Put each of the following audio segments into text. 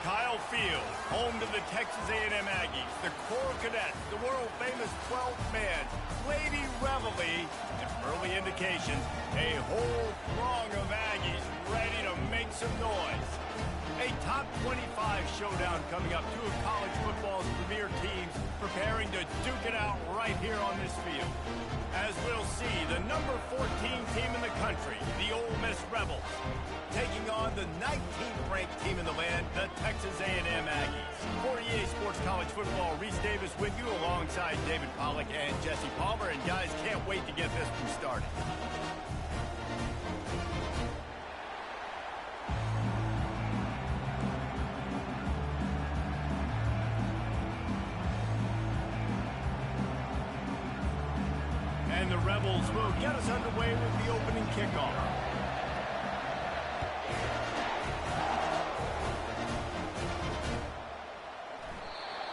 Kyle Field, home to the Texas A&M Aggies, the Coral Cadets, the world-famous 12th man, Lady Reveille, and early indications, a whole throng of Aggies ready to make some noise. A top 25 showdown coming up. Two of college football's premier teams preparing to duke it out right here on this field. As we'll see, the number 14 team in the country, the Ole Miss Rebels, taking on the 19th ranked team in the land, the Texas A&M Aggies. For EA Sports College Football, Reese Davis with you alongside David Pollack and Jesse Palmer. And guys, can't wait to get this one started. And the Rebels will get us underway with the opening kickoff.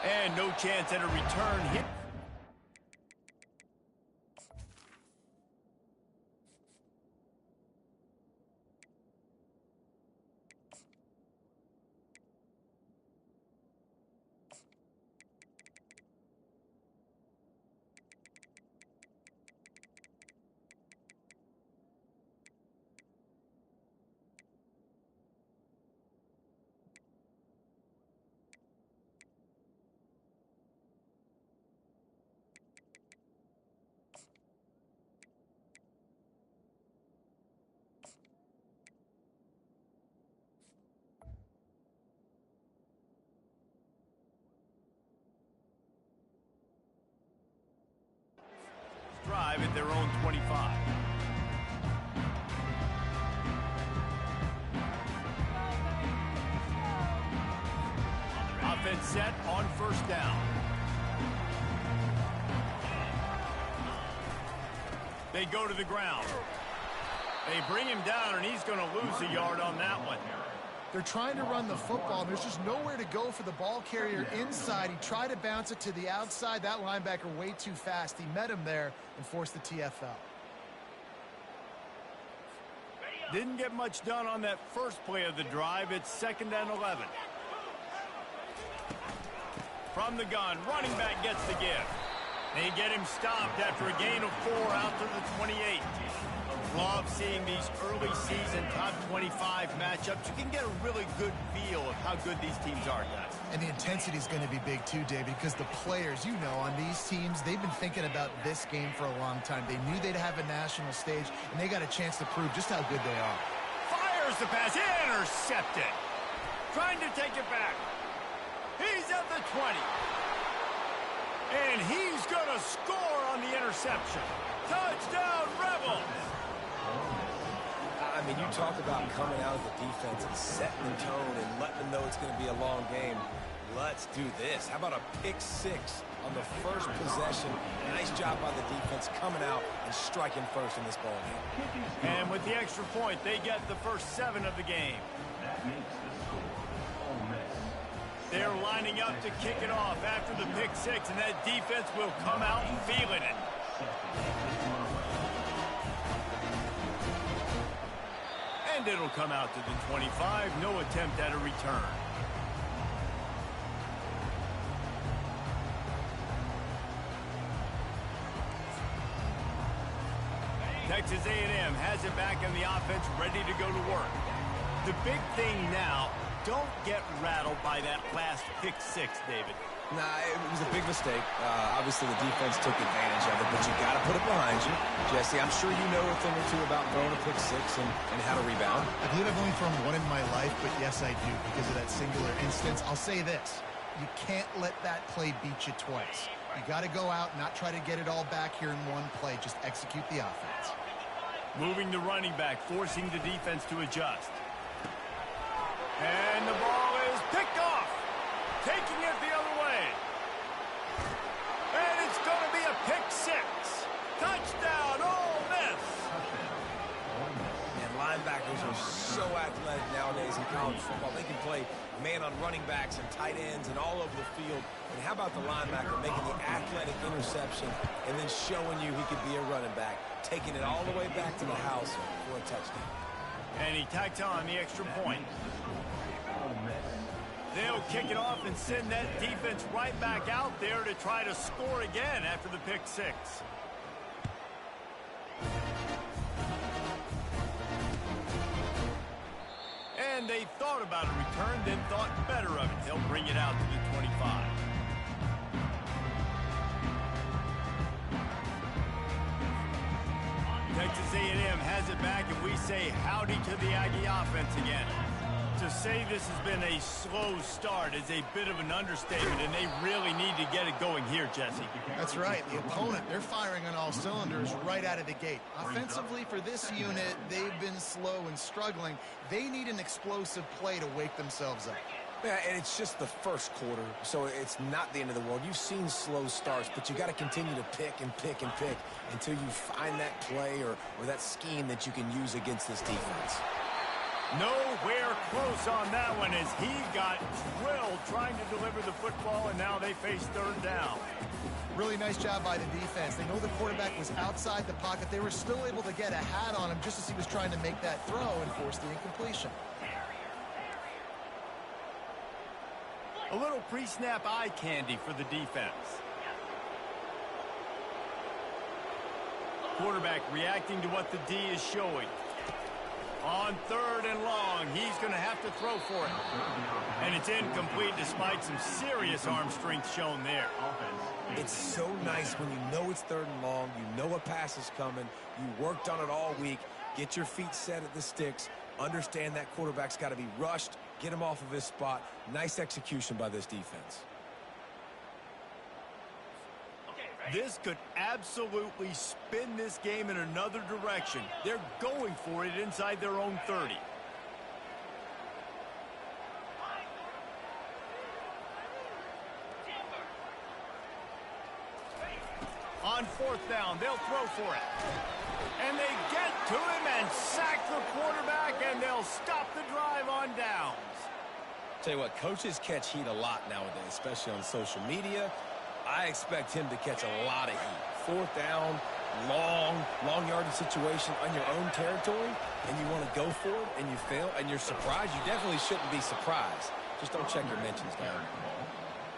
And no chance at a return hit. Drive at their own 25. Offense set on first down. They go to the ground. They bring him down, and he's going to lose a yard on that one. They're trying to run the football. There's just nowhere to go for the ball carrier inside. He tried to bounce it to the outside. That linebacker way too fast. He met him there and forced the TFL. Didn't get much done on that first play of the drive. It's 2nd and 11. From the gun, running back gets the give. They get him stopped after a gain of 4 out to the 28. Love seeing these early season top 25 matchups. You can get a really good feel of how good these teams are, guys. And the intensity is going to be big too, David, because the players, you know, on these teams, they've been thinking about this game for a long time. They knew they'd have a national stage, and they got a chance to prove just how good they are. Fires the pass, intercepted. Trying to take it back. He's at the 20. And he's going to score on the interception. Touchdown, Rebels! I mean, you talk about coming out of the defense and setting the tone and letting them know it's going to be a long game. Let's do this. How about a pick 6 on the first possession? Nice job by the defense coming out and striking first in this ball game. And with the extra point, they get the first 7 of the game. They're lining up to kick it off after the pick 6, and that defense will come out feeling it. And it'll come out to the 25. No attempt at a return. Texas A&M has it back in the offense, ready to go to work. The big thing now, don't get rattled by that last pick 6, David. Nah, it was a big mistake. Obviously, the defense took advantage of it, but you got to put it behind you. Jesse, I'm sure you know a thing or two about throwing a pick 6 and how to rebound. I believe I've only thrown one in my life, but yes, I do, because of that singular instance. I'll say this. You can't let that play beat you twice. You got to go out and not try to get it all back here in one play. Just execute the offense. Moving the running back, forcing the defense to adjust. And the ball is picked off. Taking it the other way. And it's going to be a pick 6. Touchdown, Ole Miss. And linebackers are so athletic nowadays in college football. They can play man on running backs and tight ends and all over the field. And how about the linebacker making the athletic interception and then showing you he could be a running back, taking it all the way back to the house for a touchdown. And he tacked on the extra point. They'll kick it off and send that defense right back out there to try to score again after the pick six. And they thought about a return, then thought better of it. They'll bring it out to the 25. Texas A&M has it back, and we say howdy to the Aggie offense again. To say this has been a slow start is a bit of an understatement, and they really need to get it going here, Jesse. That's right. The opponent, they're firing on all cylinders right out of the gate. Offensively, for this unit, they've been slow and struggling. They need an explosive play to wake themselves up. Yeah, and it's just the first quarter, so it's not the end of the world. You've seen slow starts, but you got to continue to pick and pick and pick until you find that play or that scheme that you can use against this defense. Nowhere close on that one as he got drilled trying to deliver the football, and now they face third down. Really nice job by the defense. They know the quarterback was outside the pocket. They were still able to get a hat on him just as he was trying to make that throw and force the incompletion. A little pre-snap eye candy for the defense. Quarterback reacting to what the D is showing. On third and long, he's going to have to throw for it. And it's incomplete despite some serious arm strength shown there. It's so nice when you know it's third and long, you know a pass is coming, you worked on it all week, get your feet set at the sticks, understand that quarterback's got to be rushed, get him off of his spot. Nice execution by this defense. This could absolutely spin this game in another direction. They're going for it inside their own 30. On fourth down, they'll throw for it. And they get to him and sack the quarterback, and they'll stop the drive on downs. Tell you what, coaches catch heat a lot nowadays, especially on social media. I expect him to catch a lot of heat. Fourth down, long yardage situation on your own territory, and you want to go for it, and you fail, and you're surprised. You definitely shouldn't be surprised. Just don't check your mentions down.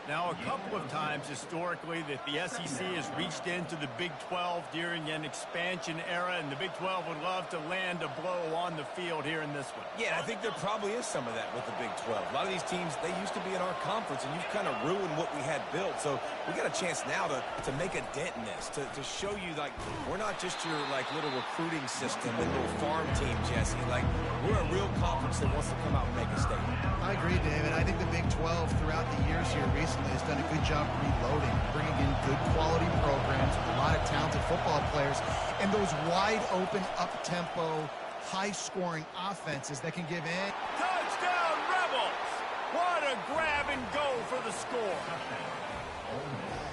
Now, a couple of times historically that the SEC has reached into the Big 12 during an expansion era, and the Big 12 would love to land a blow on the field here in this one. Yeah, I think there probably is some of that with the Big 12. A lot of these teams, they used to be in our conference, and you've kind of ruined what we had built. So we got a chance now to make a dent in this, to show you, like, we're not just your, like, little recruiting system and little farm team, Jesse. Like, we're a real conference that wants to come out and make a statement. I agree, David. I think the Big 12 throughout the years here recently has done a good job reloading, bringing in good quality programs with a lot of talented football players, and those wide open, up-tempo, high-scoring offenses that can give in. Touchdown, Rebels! What a grab and go for the score.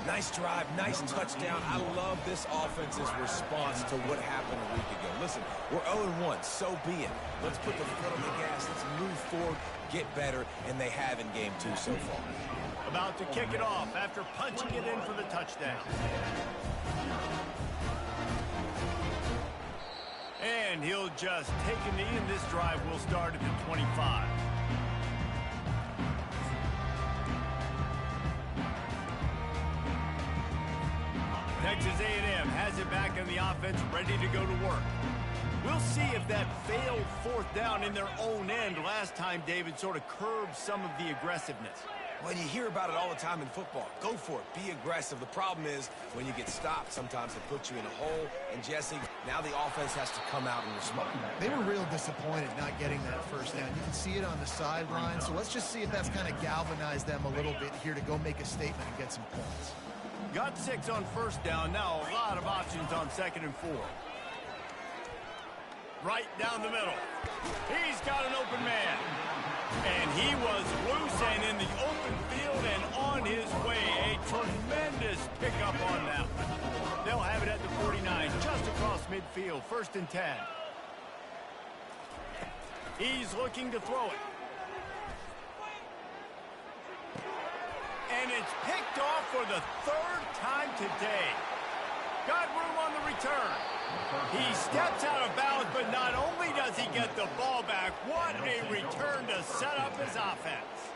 Nice drive, nice touchdown. I love this offense's response to what happened a week ago. Listen, we're 0-1, so be it. Let's put the foot on the gas. Let's move forward, get better, and they have in game 2 so far. About to kick it off after punching it in for the touchdown. And he'll just take a knee, and this drive will start at the 25. Texas A&M has it back in the offense, ready to go to work. We'll see if that failed fourth down in their own end last time, David, sort of curbed some of the aggressiveness. Well, you hear about it all the time in football. Go for it. Be aggressive. The problem is when you get stopped, sometimes they put you in a hole. And, Jesse, now the offense has to come out and respond. They were real disappointed not getting that first down. You can see it on the sideline. So let's just see if that's kind of galvanized them a little bit here to go make a statement and get some points. Got 6 on first down. Now a lot of options on 2nd and 4. Right down the middle. He's got an open man. And he was loose and in the open field and on his way. A tremendous pickup on that one. They'll have it at the 49, just across midfield. 1st and 10. He's looking to throw it. And it's picked off for the 3rd time today. Got room on the return. He steps out of bounds, but not only does he get the ball back, what a return to set up his offense.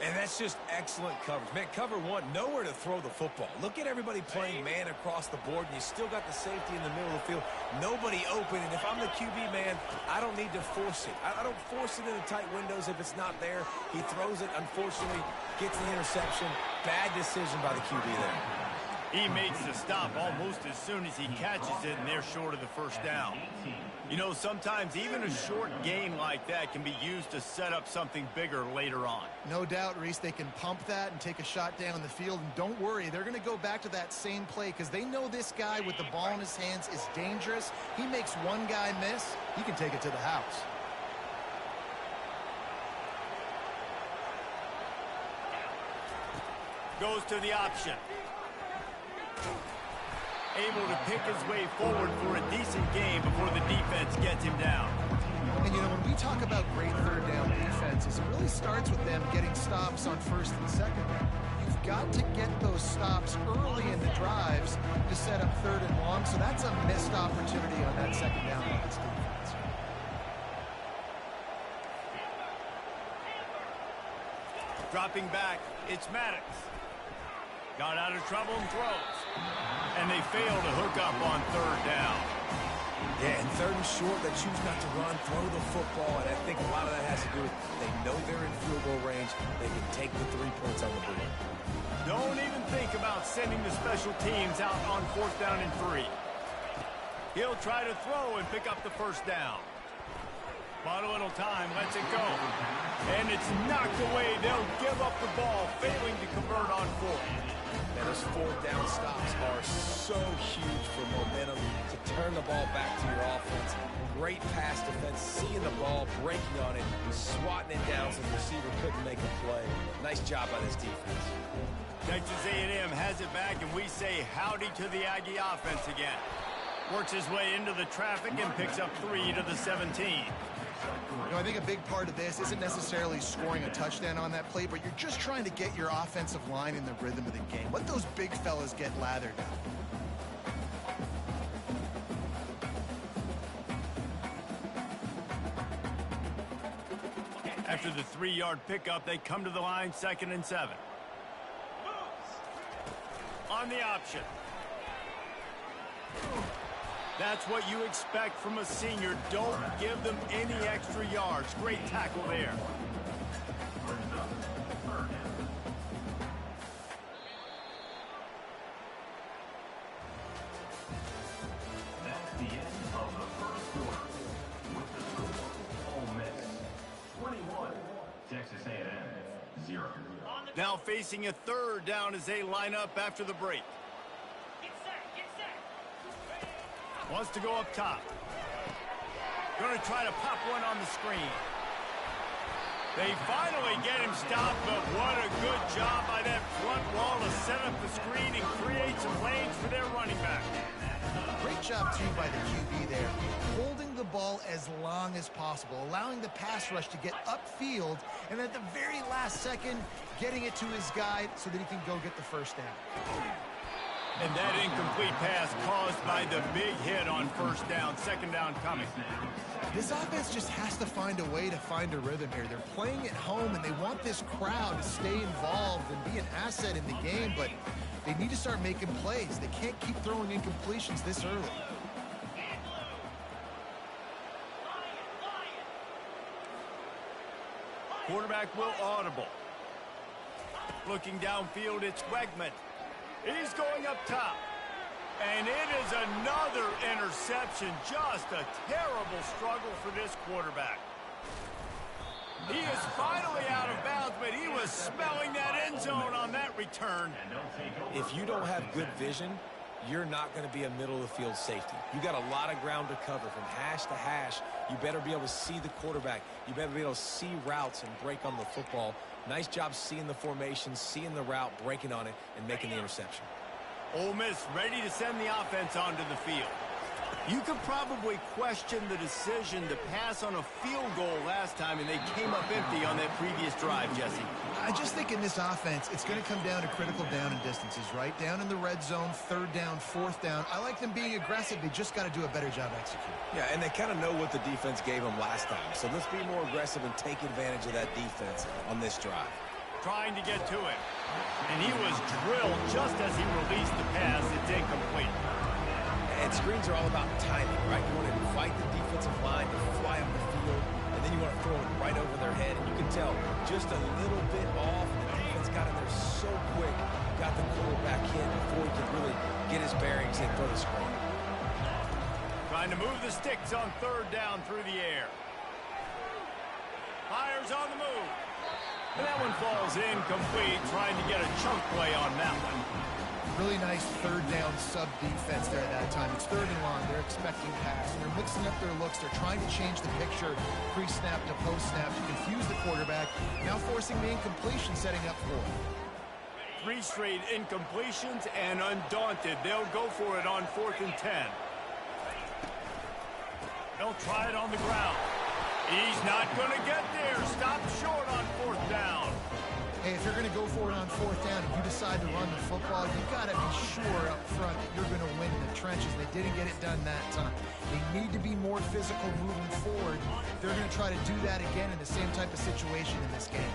And that's just excellent coverage. Man, cover one, nowhere to throw the football. Look at everybody playing man across the board, and you still got the safety in the middle of the field. Nobody open, and if I'm the QB, man, I don't need to force it. I don't force it into tight windows if it's not there. He throws it, unfortunately, gets the interception. Bad decision by the QB there. He makes the stop almost as soon as he catches it, and they're short of the first down. You know, sometimes even a short gain like that can be used to set up something bigger later on. No doubt, Reese, they can pump that and take a shot down the field. And don't worry, they're going to go back to that same play because they know this guy with the ball in his hands is dangerous. He makes one guy miss, he can take it to the house. Goes to the option. Able to pick his way forward for a decent game before the defense gets him down. And, you know, when we talk about great third down defenses, it really starts with them getting stops on first and second. You've got to get those stops early in the drives to set up third and long, so that's a missed opportunity on that second down by this defense. Dropping back, it's Maddox. Got out of trouble and throws. And they fail to hook up on third down. Yeah, and third and short, they choose not to run, throw the football, and I think a lot of that has to do with they know they're in field goal range. They can take the 3 points on the board. Don't even think about sending the special teams out on fourth down and 3. He'll try to throw and pick up the first down. Bought a little time, lets it go. And it's knocked away. They'll give up the ball, failing to convert on fourth. And those fourth down stops are so huge for momentum to turn the ball back to your offense. Great pass defense, seeing the ball, breaking on it, swatting it down so the receiver couldn't make a play. Nice job by this defense. Texas A&M has it back, and we say howdy to the Aggie offense again. Works his way into the traffic and picks up 3 to the 17. You know, I think a big part of this isn't necessarily scoring a touchdown on that play, but you're just trying to get your offensive line in the rhythm of the game. Let those big fellas get lathered up. After the 3-yard pickup, they come to the line, 2nd and 7. On the option. That's what you expect from a senior. Don't give them any extra yards. Great tackle there. That's the end of the first quarter. With the score, Ole Miss 21, Texas A&M 0. Now facing a third down as they line up after the break. Wants to go up top. Going to try to pop one on the screen. They finally get him stopped, but what a good job by that front wall to set up the screen and create some lanes for their running back. Great job, too, by the QB there. Holding the ball as long as possible, allowing the pass rush to get upfield, and at the very last second, getting it to his guy so that he can go get the first down. And that incomplete pass caused by the big hit on first down. 2nd down coming. This offense just has to find a way to find a rhythm here. They're playing at home, and they want this crowd to stay involved and be an asset in the game, but they need to start making plays. They can't keep throwing incompletions this early. Quarterback will audible. Looking downfield, it's Wegman. He's going up top. And it is another interception. Just a terrible struggle for this quarterback. He is finally out of bounds, but he was smelling that end zone on that return. If you don't have good vision, you're not going to be a middle-of-the-field safety. You got a lot of ground to cover from hash to hash. You better be able to see the quarterback. You better be able to see routes and break on the football. Nice job seeing the formation, seeing the route, breaking on it, and making the interception. Ole Miss ready to send the offense onto the field. You could probably question the decision to pass on a field goal last time, and they came up empty on that previous drive, Jesse. I just think in this offense, it's going to come down to critical down and distances, right? Down in the red zone, 3rd down, 4th down. I like them being aggressive. They just got to do a better job executing. Yeah, and they kind of know what the defense gave them last time. So let's be more aggressive and take advantage of that defense on this drive. trying to get to him. And he was drilled just as he released the pass. It's incomplete. And screens are all about timing, right? You want to invite the defensive line to fly up the field, and then you want to throw it right over their head. And you can tell just a little bit off. The defense got in there so quick, got the quarterback hit before he could really get his bearings and throw the screen. Trying to move the sticks on third down through the air. Fires on the move. And that one falls incomplete, trying to get a chunk play on that one. Really nice third down sub defense there at that time. It's third and long. They're expecting pass, and they're mixing up their looks. They're trying to change the picture pre-snap to post-snap to confuse the quarterback, now forcing the incompletion, setting up for it. 3 straight incompletions, and undaunted, they'll go for it on 4th and 10. They'll try it on the ground. He's not going to get there. Stop short on 4th down. Hey, if you're going to go for it on 4th down and you decide to run the football, you've got to be sure up front that you're going to win in the trenches. They didn't get it done that time. They need to be more physical moving forward. They're going to try to do that again in the same type of situation in this game.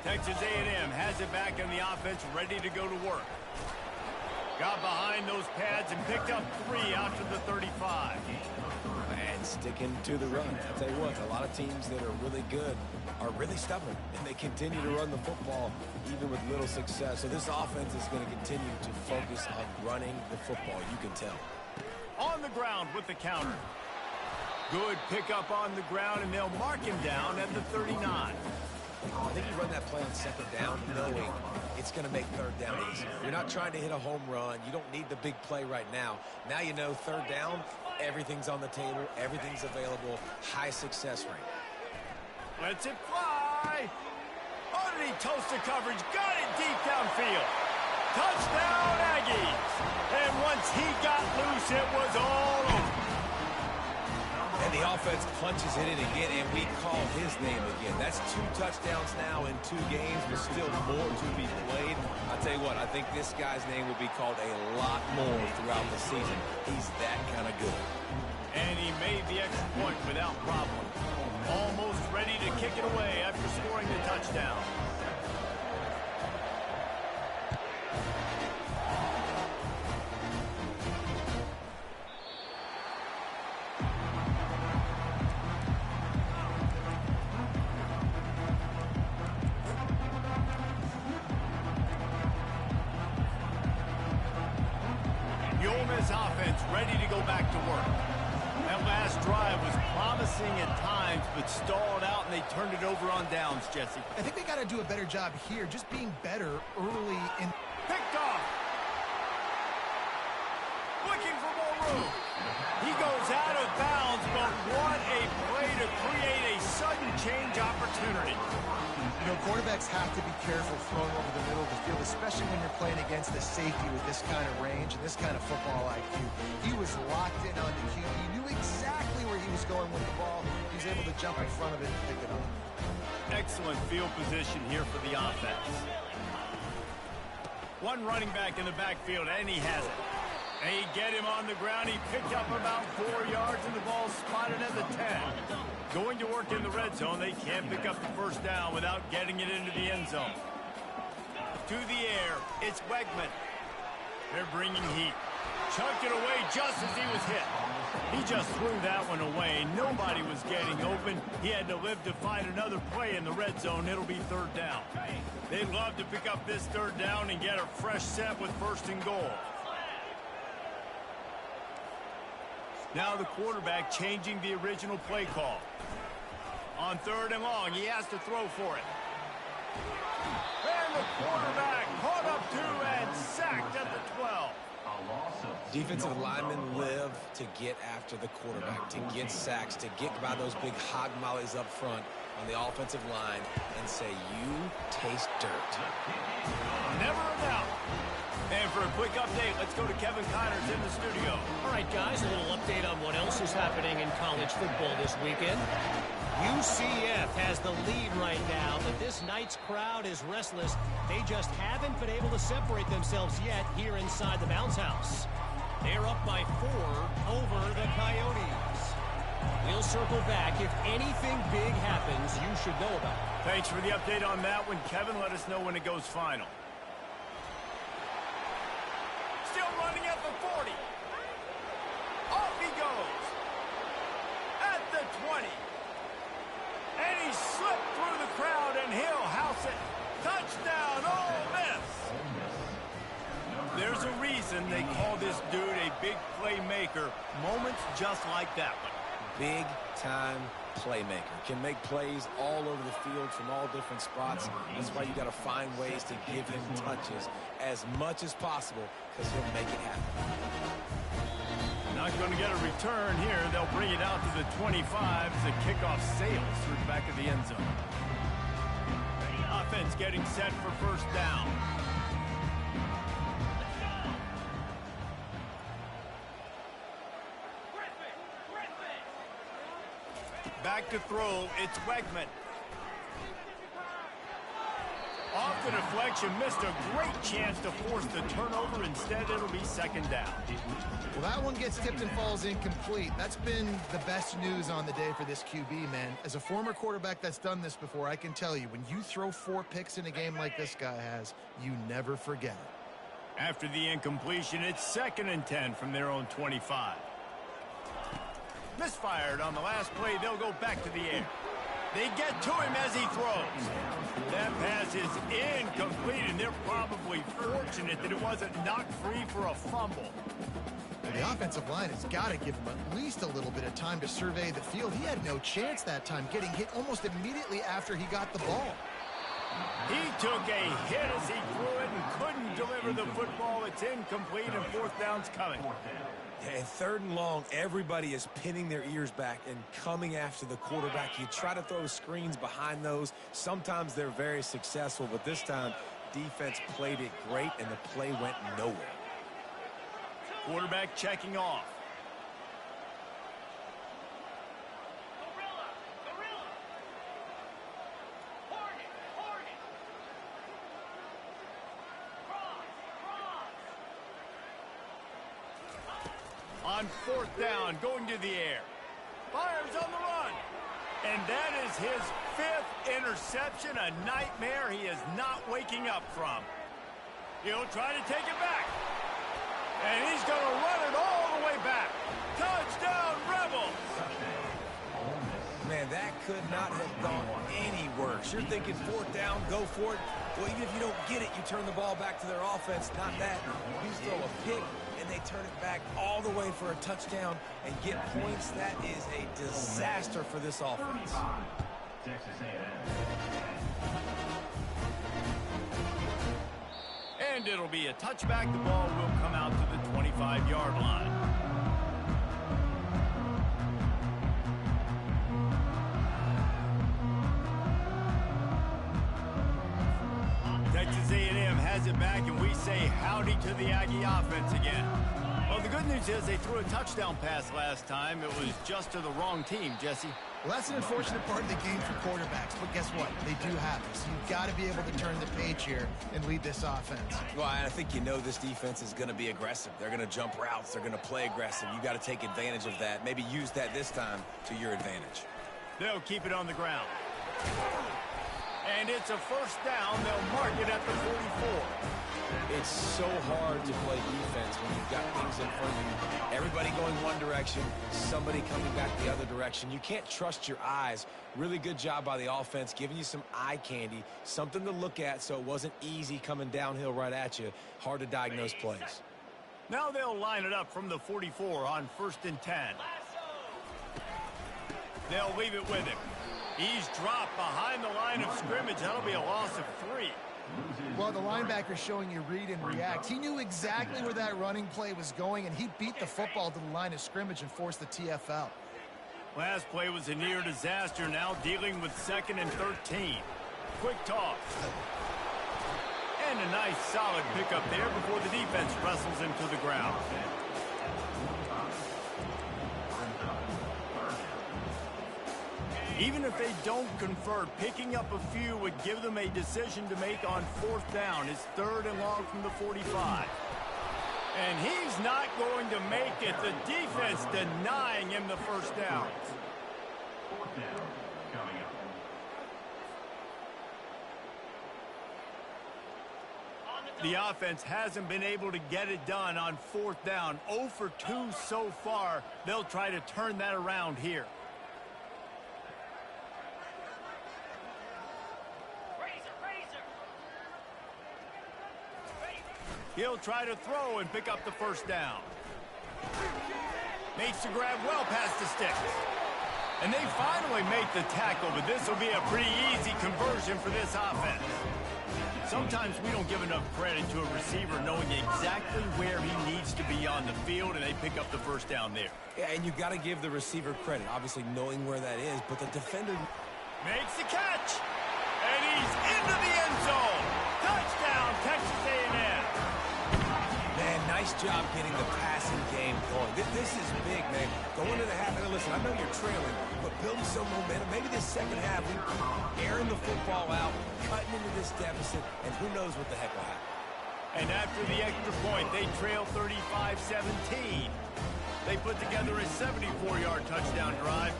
Texas A&M has it back in the offense, ready to go to work. Got behind those pads and picked up 3 out to the 35. And sticking to the run. I'll tell you what, a lot of teams that are really good are really stubborn, and they continue to run the football even with little success. So this offense is going to continue to focus on running the football, you can tell. On the ground with the counter. Good pickup on the ground, and they'll mark him down at the 39. I think you run that play on 2nd down knowing it's going to make 3rd down easy. You're not trying to hit a home run. You don't need the big play right now. Now you know 3rd down, everything's on the table, everything's available, high success rate. Lets it fly. Underneath toasted coverage, got it deep downfield. Touchdown Aggies. And once he got loose, it was all over. And the offense punches it in again, and we call his name again. That's 2 touchdowns now in 2 games, but still more to be played. I'll tell you what, I think this guy's name will be called a lot more throughout the season. He's that kind of good. And he made the extra point without problem. Almost ready to kick it away after scoring the touchdown. Offense ready to go back to work. That last drive was promising at times, but stalled out, and they turned it over on downs, Jesse. I think they got to do a better job here, just being better early in. Picked off. Looking for more room. He goes out of bounds, but what a play to create a sudden change opportunity. You know, quarterbacks have to be careful throwing over the middle of the field, especially when you're playing against the safety with this kind of range and this kind of football IQ. He was locked in on the cue. He knew exactly where he was going with the ball. He was able to jump in front of it and pick it up. Excellent field position here for the offense. One running back in the backfield, and he has it. They get him on the ground. He picked up about 4 yards, and the ball spotted at the 10. Going to work in the red zone. They can't pick up the 1st down without getting it into the end zone. To the air, it's Wegman. They're bringing heat. Chucked it away just as he was hit. He just threw that one away. Nobody was getting open. He had to live to find another play in the red zone. It'll be 3rd down. They'd love to pick up this 3rd down and get a fresh set with 1st and goal. Now the quarterback changing the original play call. On 3rd and long, he has to throw for it. And the quarterback caught up 2 and sacked at the 12. Defensive linemen live to get after the quarterback, to get sacks, to get by those big hog mollies up front on the offensive line and say, you taste dirt. Never a doubt. And for a quick update, let's go to Kevin Connors in the studio. All right, guys, a little update on what else is happening in college football this weekend. UCF has the lead right now, but this night's crowd is restless. They just haven't been able to separate themselves yet here inside the bounce house. They're up by 4 over the Coyotes. We'll circle back if anything big happens you should know about. Thanks for the update on that one, Kevin. Let us know when it goes final. Still running at the 40. Off he goes. At the 20. And he slipped through the crowd, and he'll house it. Touchdown, Ole Miss. There's a reason they call this dude a big playmaker. Moments just like that one. Big-time playmaker. Can make plays all over the field from all different spots. That's why you got to find ways to give him touches as much as possible, because he'll make it happen. Not going to get a return here. They'll bring it out to the 25 as the kickoff sails through the back of the end zone. Offense getting set for first down. Back to throw, it's Wegman. Off the deflection, missed a great chance to force the turnover. Instead, it'll be second down. Well, that one gets tipped and falls incomplete. That's been the best news on the day for this QB, man. As a former quarterback that's done this before, I can tell you, when you throw 4 picks in a game like this guy has, you never forget it. After the incompletion, it's 2nd and 10 from their own 25. Misfired on the last play. They'll go back to the air. They get to him as he throws. That pass is incomplete, and they're probably fortunate that it wasn't knocked free for a fumble. The offensive line has got to give him at least a little bit of time to survey the field. He had no chance that time, getting hit almost immediately after he got the ball. He took a hit as he threw it and couldn't deliver the football. It's incomplete, and 4th down's coming. And 3rd and long, everybody is pinning their ears back and coming after the quarterback. You try to throw screens behind those. Sometimes they're very successful, but this time, defense played it great, and the play went nowhere. Quarterback checking off. On 4th down, going to the air. Fires on the run. And that is his 5th interception, a nightmare he is not waking up from. He'll try to take it back. And he's going to run it all the way back. Touchdown, Rebels! Man, that could not have gone any worse. You're thinking 4th down, go for it. Well, even if you don't get it, you turn the ball back to their offense. Not that. You throw a pick, and they turn it back all the way for a touchdown and get points. That is a disaster for this offense. Texas A&M. And it'll be a touchback. The ball will come out to the 25-yard line. Texas A&M has it back, and we say howdy to the Aggie offense again. Well, the good news is they threw a touchdown pass last time. It was just to the wrong team, Jesse. Well, that's an unfortunate part of the game for quarterbacks, but guess what? They do have it. So you've got to be able to turn the page here and lead this offense. Well, I think you know this defense is going to be aggressive. They're going to jump routes. They're going to play aggressive. You got to take advantage of that. Maybe use that this time to your advantage. They'll keep it on the ground. And it's a 1st down. They'll mark it at the 44. It's so hard to play defense when you've got things in front of you. Everybody going one direction, somebody coming back the other direction. You can't trust your eyes. Really good job by the offense, giving you some eye candy, something to look at so it wasn't easy coming downhill right at you. Hard to diagnose plays. Now they'll line it up from the 44 on 1st and 10. They'll leave it with him. He's dropped behind the line of scrimmage. That'll be a loss of 3. Well, the linebacker's showing you read and react. He knew exactly where that running play was going, and he beat the football to the line of scrimmage and forced the TFL. Last play was a near disaster. Now dealing with 2nd and 13. Quick toss. And a nice solid pickup there before the defense wrestles him to the ground. Even if they don't convert, picking up a few would give them a decision to make on 4th down. It's 3rd and long from the 45. And he's not going to make it. The defense denying him the 1st down. Fourth down coming up. The offense hasn't been able to get it done on fourth down. 0 for 2 so far. They'll try to turn that around here. He'll try to throw and pick up the first down. Makes the grab well past the sticks. And they finally make the tackle, but this will be a pretty easy conversion for this offense. Sometimes we don't give enough credit to a receiver knowing exactly where he needs to be on the field, and they pick up the first down there. Yeah, and you got to give the receiver credit, obviously knowing where that is, but the defender makes the catch, and he's into the end zone. Touchdown, Texas A&M. Man, nice job getting the passing game going. This is big, man. Going into the half, and listen, I know you're trailing, but building some momentum. Maybe this second half, we airing the football out, cutting into this deficit, and who knows what the heck will happen. And after the extra point, they trail 35-17. They put together a 74-yard touchdown drive,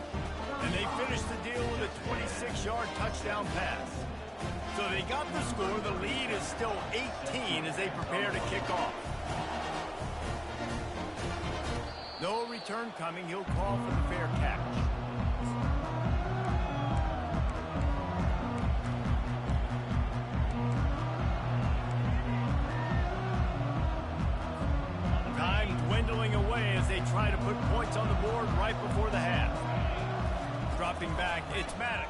and they finished the deal with a 26-yard touchdown pass. So they got the score. The lead is still 18 as they prepare to kick off. No return coming. He'll call for the fair catch. Time dwindling away as they try to put points on the board right before the half. Dropping back, it's Maddox.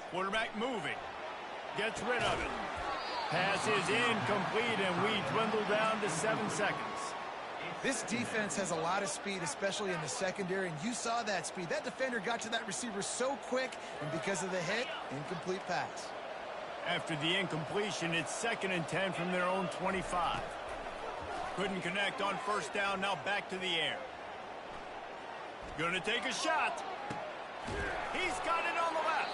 Quarterback moving. Gets rid of it. Pass is incomplete, and we dwindle down to 7 seconds. This defense has a lot of speed, especially in the secondary, and you saw that speed. That defender got to that receiver so quick, and because of the hit, incomplete pass. After the incompletion, it's 2nd and 10 from their own 25. Couldn't connect on first down, now back to the air. Gonna take a shot. He's got it on the left.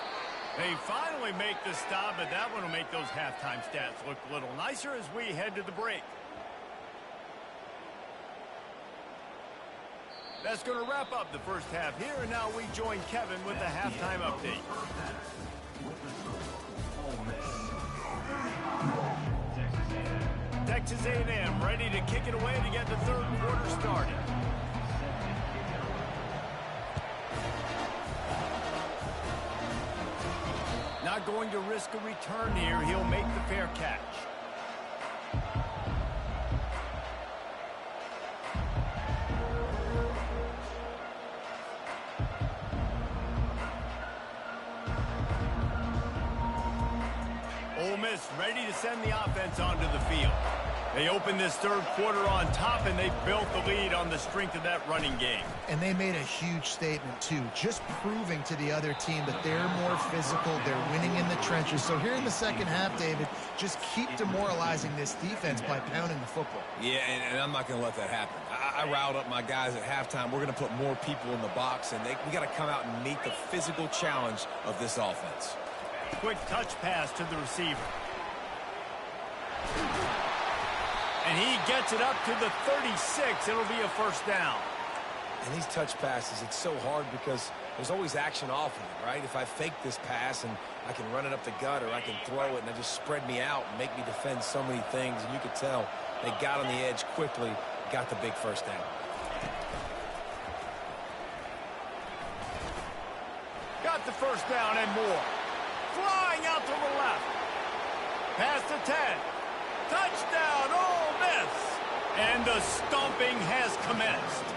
They finally make the stop, but that one will make those halftime stats look a little nicer as we head to the break. That's going to wrap up the first half here, and now we join Kevin with the halftime update. Texas A&M ready to kick it away to get the third quarter started. Not going to risk a return here. He'll make the fair catch. Ole Miss ready to send the offense onto the field. They opened this third quarter on top, and they built the lead on the strength of that running game. And they made a huge statement, too, just proving to the other team that they're more physical, they're winning in the trenches. So here in the second half, David, just keep demoralizing this defense by pounding the football. Yeah, and I'm not going to let that happen. I riled up my guys at halftime. We're going to put more people in the box, and we got to come out and meet the physical challenge of this offense. Quick touch pass to the receiver. And he gets it up to the 36. It'll be a first down. And these touch passes, it's so hard because there's always action off of it, right? If I fake this pass and I can run it up the gut, or I can throw it and it just spread me out and make me defend so many things. And you could tell they got on the edge quickly, got the big first down. Got the first down and more. Flying out to the left. Past the 10. Touchdown, Ole Miss. And the stomping has commenced.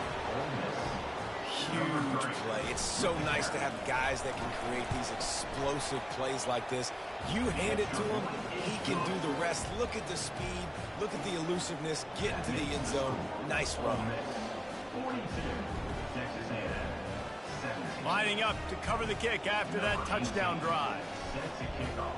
Huge play. It's so nice to have guys that can create these explosive plays like this. You hand it to him, he can do the rest. Look at the speed. Look at the elusiveness. Get into the end zone. Nice run. 42, Texas A&M. Lining up to cover the kick after that touchdown drive. Set to kick off.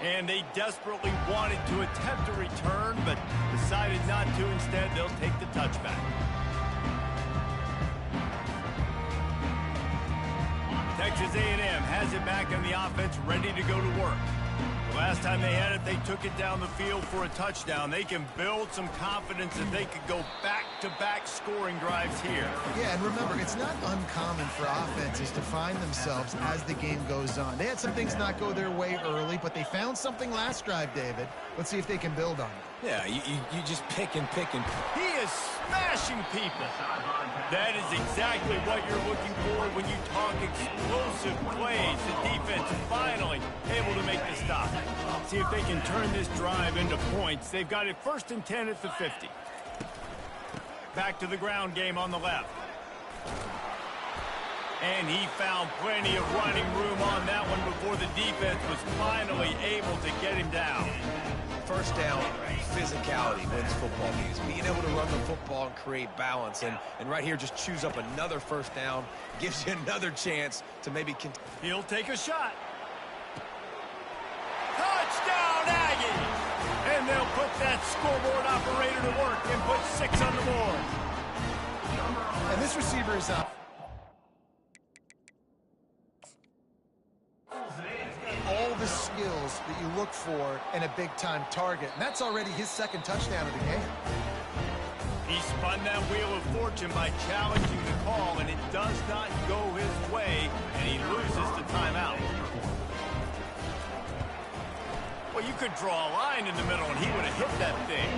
And they desperately wanted to attempt a return, but decided not to. Instead, they'll take the touchback. Texas A&M has it back on the offense, ready to go to work. Last time they had it, they took it down the field for a touchdown. They can build some confidence that they could go back-to-back scoring drives here. Yeah, and remember, it's not uncommon for offenses to find themselves as the game goes on. They had some things not go their way early, but they found something last drive, David. Let's see if they can build on it. Yeah, you just pick and pick and... He is smashing people. That is exactly what you're looking for when you talk explosive plays. The defense finally able to make the stop. See if they can turn this drive into points. They've got it 1st and 10 at the 50. Back to the ground game on the left. And he found plenty of running room on that one before the defense was finally able to get him down. First down, physicality wins football games. Being able to run the football and create balance. And right here, just choose up another first down. Gives you another chance to maybe... He'll take a shot. Touchdown, Aggies! And they'll put that scoreboard operator to work and put 6 on the board. And this receiver is up. All the skills that you look for in a big-time target. And that's already his 2nd touchdown of the game. He spun that wheel of fortune by challenging the call, and it does not go his way, and he loses the timeout. Well, you could draw a line in the middle, and he would have hit that thing.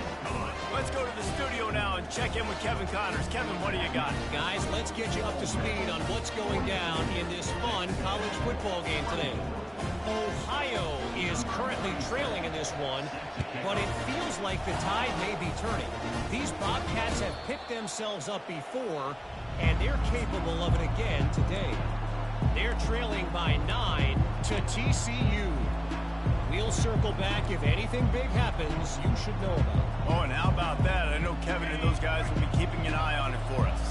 Let's go to the studio now and check in with Kevin Connors. Kevin, what do you got? Guys, let's get you up to speed on what's going down in this fun college football game today. Ohio is currently trailing in this one, but it feels like the tide may be turning. These Bobcats have picked themselves up before, and they're capable of it again today. They're trailing by 9 to TCU. We'll circle back. If anything big happens, you should know about it. Oh, and how about that? I know Kevin and those guys will be keeping an eye on it for us.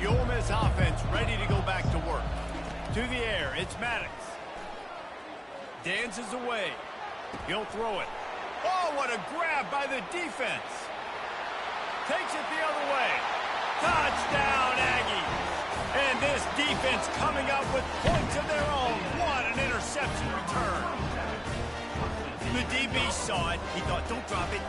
The Ole Miss offense ready to go back to work. To the air, it's Maddox. Dances away. He'll throw it. Oh, what a grab by the defense. Takes it the other way. Touchdown, Aggies. And this defense coming up with points of their own. What an interception return. The DB saw it. He thought, don't drop it,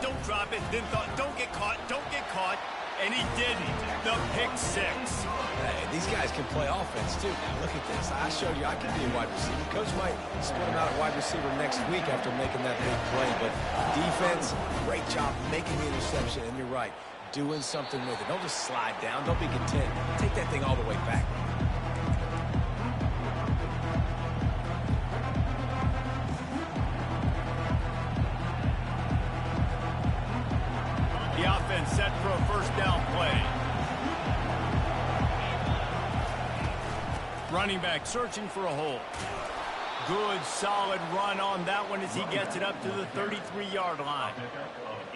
then thought, don't get caught, and he didn't. The pick 6. Hey, these guys can play offense, too. Now, look at this. I showed you I can be a wide receiver. Coach might split him out at wide receiver next week after making that big play, but defense, great job making the interception, and you're right, doing something with it. Don't just slide down. Don't be content. Take that thing all the way back. The offense set for a 1st down play. Running back searching for a hole. Good, solid run on that one as he gets it up to the 33-yard line.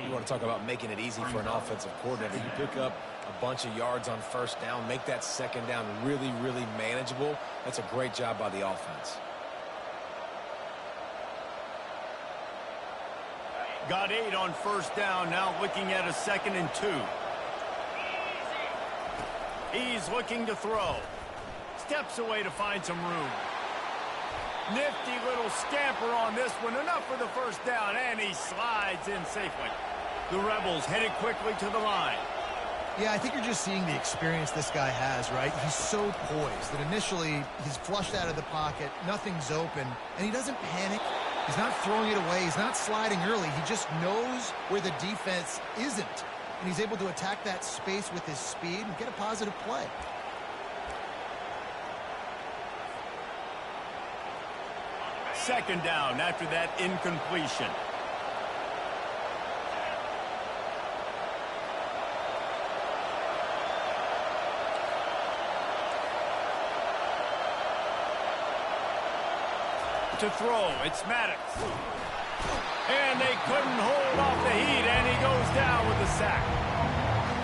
You want to talk about making it easy for an offensive coordinator. You pick up a bunch of yards on 1st down, make that 2nd down really, really manageable. That's a great job by the offense. Got 8 on 1st down, now looking at a 2nd and 2. He's looking to throw. Steps away to find some room. Nifty little scamper on this one, enough for the 1st down, and he slides in safely. The Rebels headed quickly to the line. Yeah, I think you're just seeing the experience this guy has, right? He's so poised that initially he's flushed out of the pocket, nothing's open, and he doesn't panic. He's not throwing it away. He's not sliding early. He just knows where the defense isn't. And he's able to attack that space with his speed and get a positive play. Second down after that incompletion. To throw, it's Maddox. And they couldn't hold off the heat, and he goes down with a sack.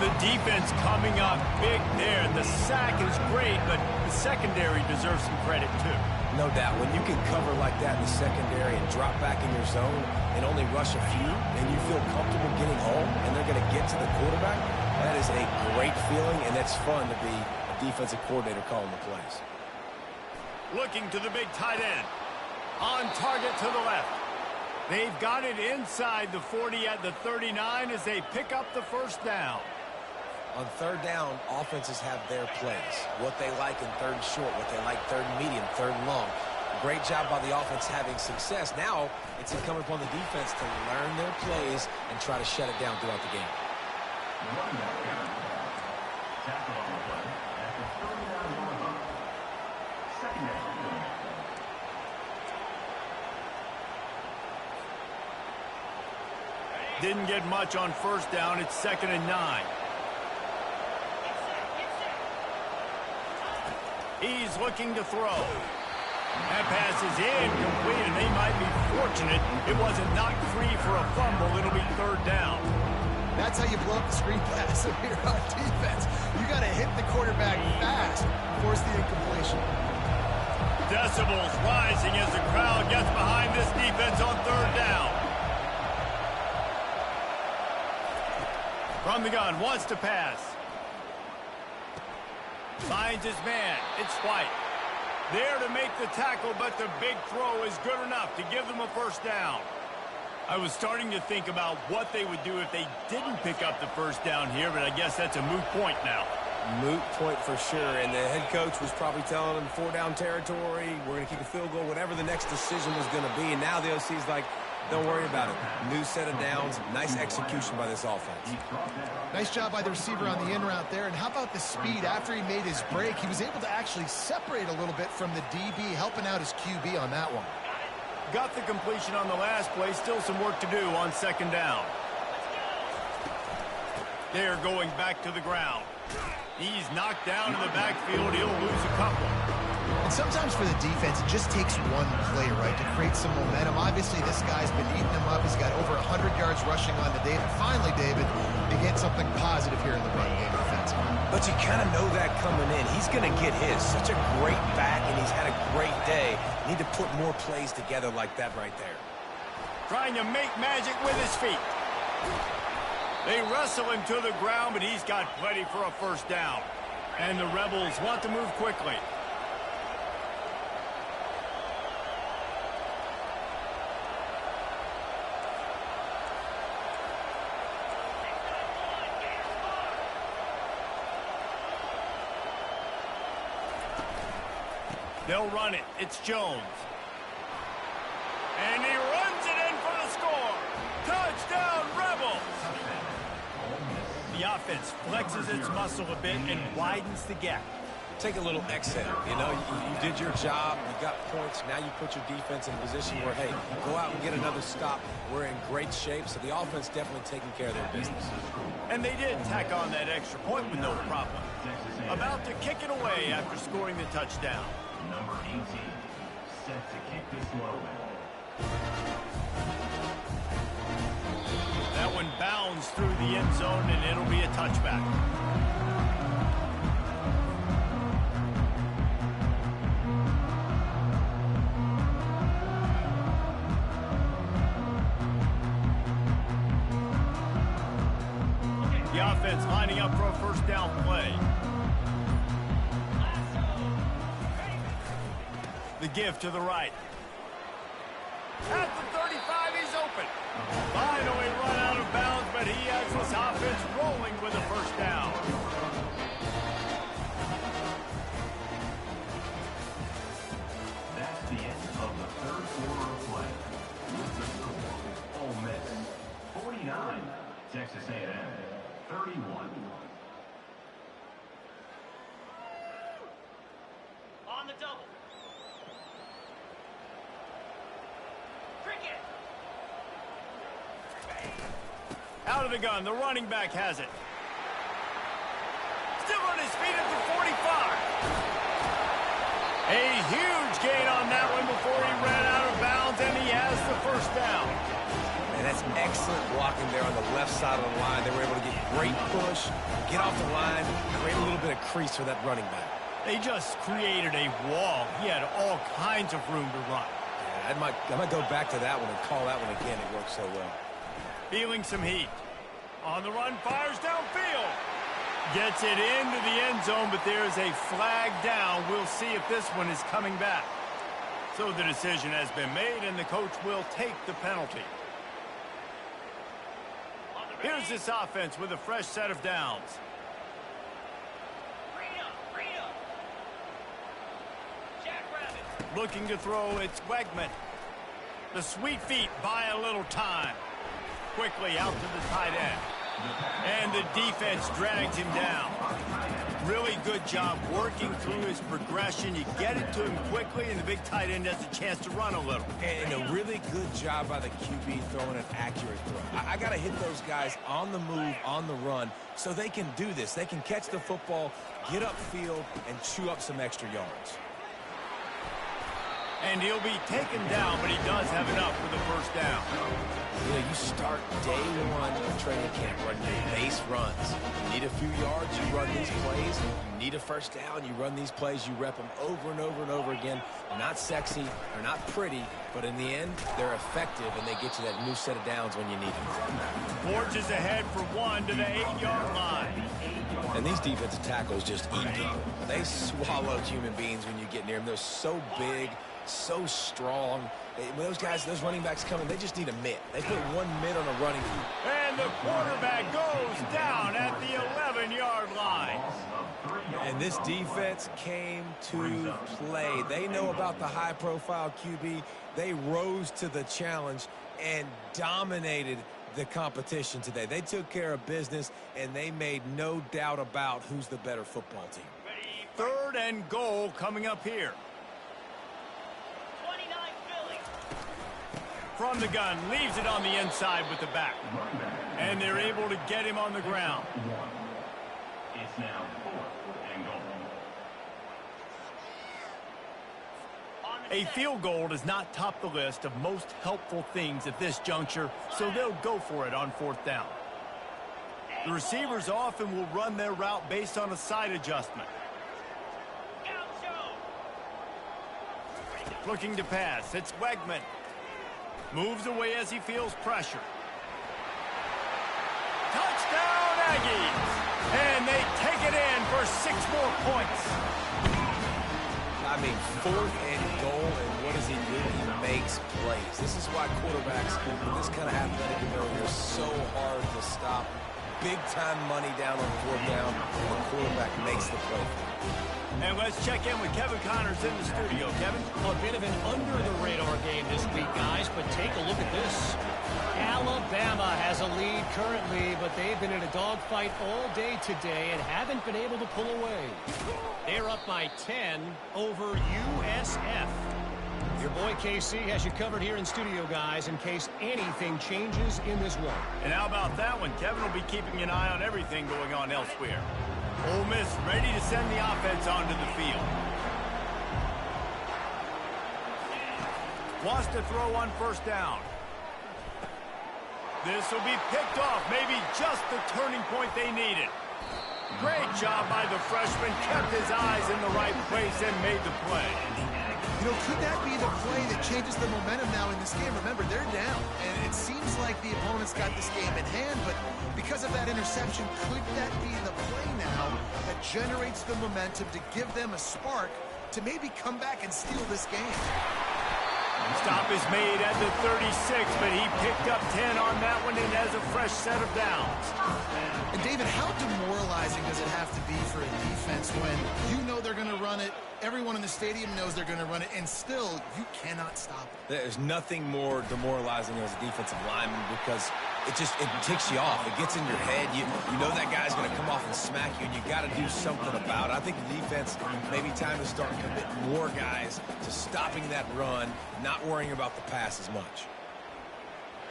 The defense coming up big there. The sack is great, but the secondary deserves some credit, too. No doubt. When you can cover like that in the secondary and drop back in your zone and only rush a few, and you feel comfortable getting home, and they're going to get to the quarterback, that is a great feeling, and it's fun to be a defensive coordinator calling the plays. Looking to the big tight end. On target to the left. They've got it inside the 40 at the 39 as they pick up the first down. On third down, offenses have their plays. What they like in third and short, what they like third and medium, third and long. Great job by the offense having success. Now it's incumbent upon the defense to learn their plays and try to shut it down throughout the game. Didn't get much on first down. It's 2nd and 9. He's looking to throw. That pass is incomplete, and they might be fortunate it wasn't knocked free for a fumble. It'll be 3rd down. That's how you blow up the screen pass if you're on defense. You got to hit the quarterback fast, force the incompletion. Decibels rising as the crowd gets behind this defense on 3rd down. From the gun, wants to pass. Finds his man. It's White. There to make the tackle, but the big throw is good enough to give them a first down. I was starting to think about what they would do if they didn't pick up the first down here, but I guess that's a moot point now. Moot point for sure, and the head coach was probably telling them 4-down territory, we're going to kick a field goal, whatever the next decision was going to be, and now the OC's like, don't worry about it. New set of downs, nice execution by this offense. Nice job by the receiver on the in route there, and how about the speed after he made his break? He was able to actually separate a little bit from the DB, helping out his QB on that one. Got the completion on the last play. Still some work to do on 2nd down. They're going back to the ground. He's knocked down in the backfield. He'll lose a couple. And sometimes for the defense, it just takes one play, right, to create some momentum. Obviously, this guy's been eating them up. He's got over 100 yards rushing on to David. Finally, David, to get something positive here in the run game offensively. But you kind of know that coming in. He's going to get his. Such a great back, and he's had a great day. Need to put more plays together like that right there. Trying to make magic with his feet. They wrestle him to the ground, but he's got plenty for a first down. And the Rebels want to move quickly. They'll run it. It's Jones. And he runs it in for the score. Touchdown, Rebels! The offense flexes its muscle a bit and widens the gap. Take a little exhale. You know, you did your job. You got points. Now you put your defense in a position where, hey, go out and get another stop. We're in great shape, so the offense definitely taking care of their business. And they did tack on that extra point with no problem. About to kick it away after scoring the touchdown. Number 18, set to kick this low. That one bounds through the end zone, and it'll be a touchback. The offense lining up for a first down play. The give to the right. At the 35, he's open. Finally run out of bounds, but he has his offense rolling with a first down. That's the end of the third quarter of play. With the score, Ole Miss 49, Texas A&M 31. On the double. Cricket. Out of the gun, the running back has it. Still on his feet at the 45. A huge gain on that one before he ran out of bounds, and he has the first down. And that's excellent blocking there on the left side of the line. They were able to get great push, get off the line, create a little bit of crease for that running back. They just created a wall. He had all kinds of room to run. Yeah, I might go back to that one and call that one again. It worked so well. Feeling some heat. On the run, fires downfield. Gets it into the end zone, but there's a flag down. We'll see if this one is coming back. So the decision has been made, and the coach will take the penalty. Here's this offense with a fresh set of downs. Looking to throw, it's Wegman. The sweet feet buy a little time. Quickly out to the tight end. And the defense drags him down. Really good job working through his progression. You get it to him quickly, and the big tight end has a chance to run a little. And a really good job by the QB throwing an accurate throw. I got to hit those guys on the move, on the run, so they can do this. They can catch the football, get upfield, and chew up some extra yards. And he'll be taken down, but he does have enough for the first down. You know, you start day one of training camp running your base runs. You need a few yards, you run these plays. You need a first down, you run these plays. You rep them over and over and over again. They're not sexy, they're not pretty, but in the end, they're effective, and they get you that new set of downs when you need them. Forges ahead for one to the 8-yard line. And these defensive tackles just eat people. They swallow human beings when you get near them. They're so big, so strong. When those guys, those running backs come in, they just need a mitt. They put one mitt on a running. And the quarterback goes down at the 11-yard line. And this defense came to play. They know about the high-profile QB. They rose to the challenge and dominated the competition today. They took care of business, and they made no doubt about who's the better football team. 3rd and goal coming up here. From the gun, leaves it on the inside with the back. And they're able to get him on the ground. It's now 4th and goal. A field goal does not top the list of most helpful things at this juncture, so they'll go for it on 4th down. The receivers often will run their route based on a side adjustment. Looking to pass, it's Wegman. Moves away as he feels pressure. Touchdown, Aggies! And they take it in for 6 more points. I mean, 4th and goal, and what does he do? He makes plays. This is why quarterbacks with this kind of athletic ability are so hard to stop. Big-time money down on 4th down, and the quarterback makes the play. And let's check in with Kevin Connors in the studio. Kevin? A bit of an under-the-radar game this week, guys, but take a look at this. Alabama has a lead currently, but they've been in a dogfight all day today and haven't been able to pull away. They're up by 10 over USF. Your boy KC has you covered here in studio, guys, in case anything changes in this one. And how about that one? Kevin will be keeping an eye on everything going on elsewhere. Ole Miss ready to send the offense onto the field. Wants to throw on 1st down. This will be picked off, maybe just the turning point they needed. Great job by the freshman, kept his eyes in the right place and made the play. You know, could that be the play that changes the momentum now in this game? Remember, they're down, and it seems like the opponent's got this game in hand, but because of that interception, could that be the play now that generates the momentum to give them a spark to maybe come back and steal this game? Stop is made at the 36, but he picked up 10 on that one and has a fresh set of downs. And David, how demoralizing does it have to be for a defense when you know they're going to run it, everyone in the stadium knows they're going to run it, and still you cannot stop it? There's nothing more demoralizing as a defensive lineman because it ticks you off. It gets in your head. You know that guy's going to come off and smack you, and you got to do something about it. I think the defense, maybe time to start committing more guys to stopping that run, not worrying about the pass as much.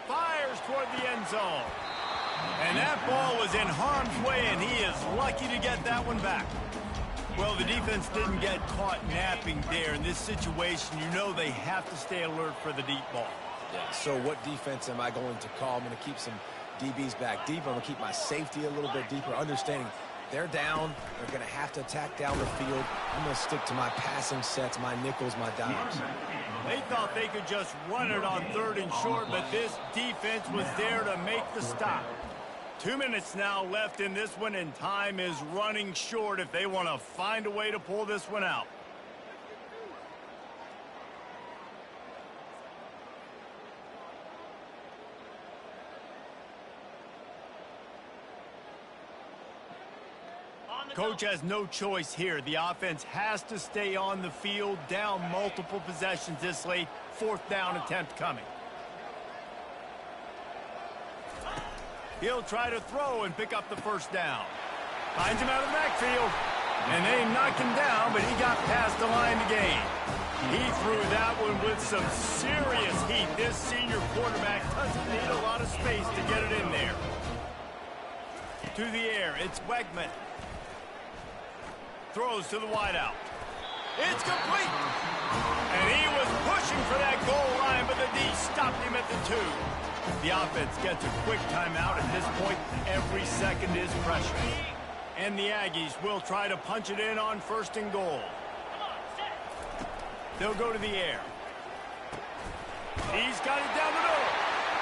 Fires toward the end zone. And that ball was in harm's way, and he is lucky to get that one back. Well, the defense didn't get caught napping there. In this situation, you know they have to stay alert for the deep ball. Yeah, so what defense am I going to call? I'm going to keep some DBs back deep. I'm going to keep my safety a little bit deeper, understanding they're down. They're going to have to attack down the field. I'm going to stick to my passing sets, my nickels, my dimes. They thought they could just run it on 3rd and short, but this defense was there to make the stop. 2 minutes now left in this one, and time is running short if they want to find a way to pull this one out. Coach has no choice here. The offense has to stay on the field, down multiple possessions this late. 4th down attempt coming. He'll try to throw and pick up the 1st down. Finds him out of the backfield. And they knocked him down, but he got past the line to gain. He threw that one with some serious heat. This senior quarterback doesn't need a lot of space to get it in there. To the air, it's Wegman. Throws to the wideout. It's complete. And he was pushing for that goal line, but the D stopped him at the 2. The offense gets a quick timeout. At this point, every second is precious. And the Aggies will try to punch it in on 1st and goal. They'll go to the air. He's got it down the middle.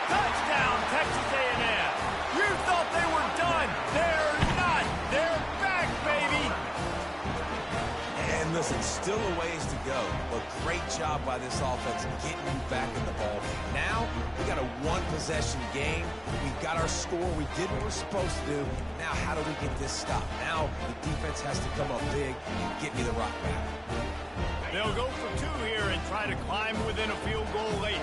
Touchdown, Texas A&M. You thought they were done. They're not. They're back, baby. And listen, still a ways to go, but great job by this offense getting you back in the ball game. Now, we got a 1-possession game. We've got our score. We did what we're supposed to do. Now, how do we get this stopped? Now, the defense has to come up big and get me the rock back. They'll go for 2 here and try to climb within a field goal late.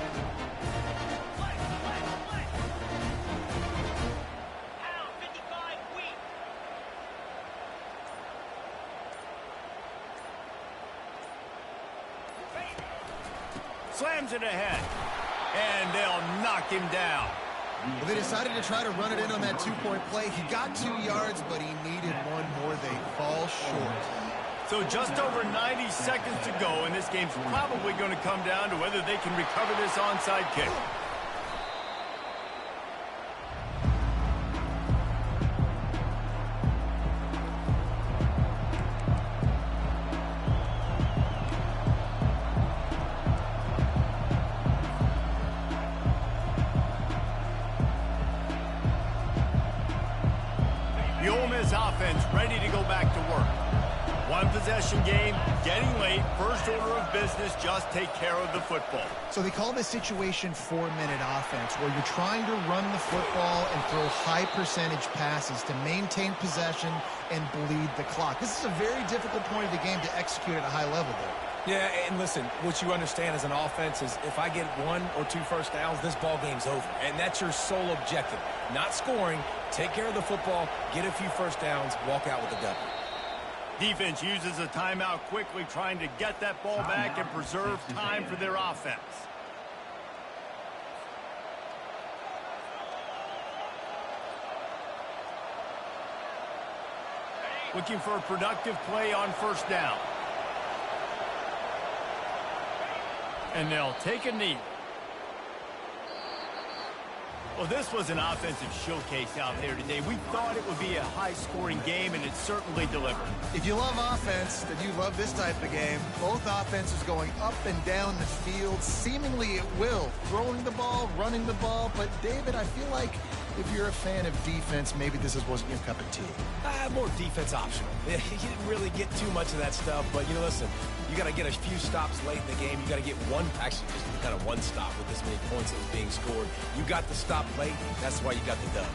Slams it ahead, and they'll knock him down. Well, they decided to try to run it in on that 2-point play. He got 2 yards, but he needed 1 more. They fall short. So just over 90 seconds to go, and this game's probably going to come down to whether they can recover this onside kick. The Ole Miss offense ready to go back to work. 1-possession game, getting late. First order of business, just take care of the football. So they call this situation 4-minute offense, where you're trying to run the football and throw high-percentage passes to maintain possession and bleed the clock. This is a very difficult point of the game to execute at a high level there. Yeah, and listen, what you understand as an offense is if I get 1 or 2 first downs, this ball game's over. And that's your sole objective. Not scoring, take care of the football, get a few first downs, walk out with a W. Defense uses a timeout quickly, trying to get that ball back and preserve time for their offense. Looking for a productive play on 1st down. And they'll take a knee. Well, this was an offensive showcase out there today. We thought it would be a high-scoring game, and it certainly delivered. If you love offense, then you love this type of game. Both offenses going up and down the field, seemingly at will. Throwing the ball, running the ball. But, David, I feel like if you're a fan of defense, maybe this wasn't your cup of tea. More defense optional. You didn't really get too much of that stuff, but, you know, listen, you got to get a few stops late in the game. You got to get actually just kind of one stop with this many points that was being scored. You got the stop late. That's why you got the dub.